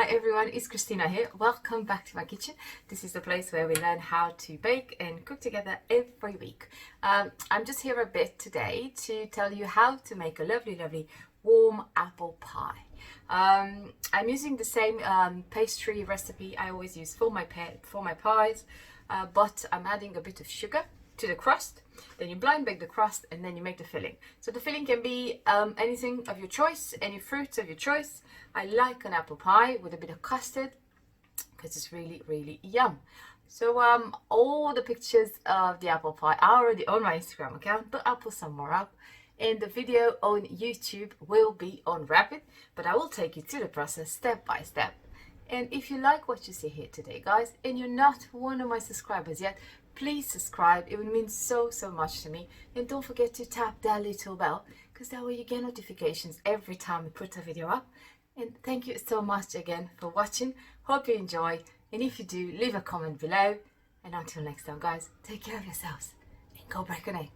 Hi everyone, it's Christina here. Welcome back to my kitchen. This is the place where we learn how to bake and cook together every week. I'm just here a bit today to tell you how to make a lovely warm apple pie. I'm using the same pastry recipe I always use for my pies, but I'm adding a bit of sugar to the crust. Then you blind bake the crust and then you make the filling. So the filling can be anything of your choice, any fruits of your choice. I like an apple pie with a bit of custard because it's really yum. So all the pictures of the apple pie are already on my Instagram account, but I'll put some more up. And the video on YouTube will be on Rapid, but I will take you through the process step by step. And if you like what you see here today, guys, and you're not one of my subscribers yet, please subscribe. It would mean so much to me. And don't forget to tap that little bell, because that way you get notifications every time we put a video up. And thank you so much again for watching. Hope you enjoy. And if you do, leave a comment below. And until next time, guys, take care of yourselves and go break an egg.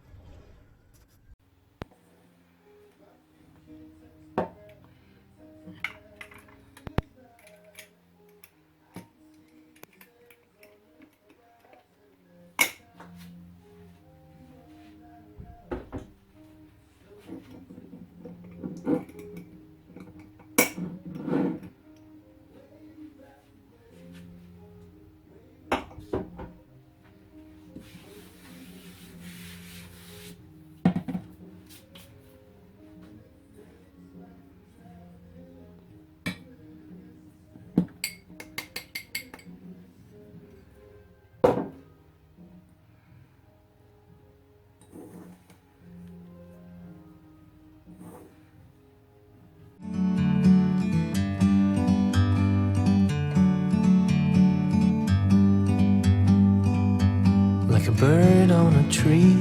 Like a bird on a tree,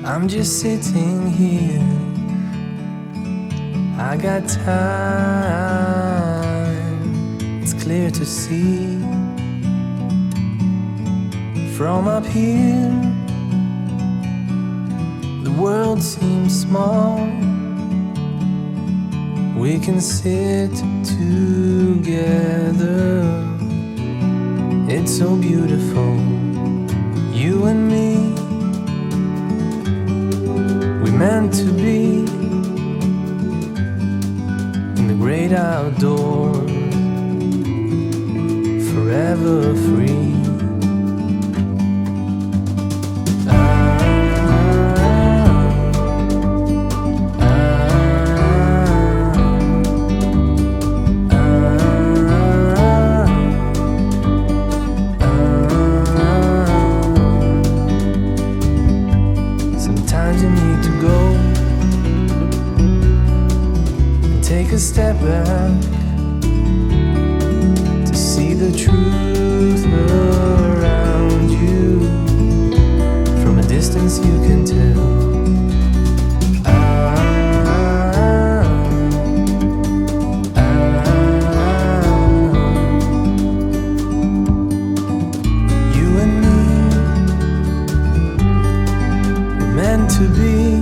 I'm just sitting here. I got time, it's clear to see. From up here, the world seems small. We can sit together. It's so beautiful, you and me. We're meant to be in the great outdoors, forever free. Sometimes you need to go and take a step back to see the truth around you. From a distance you can tell. You and me, we're meant to be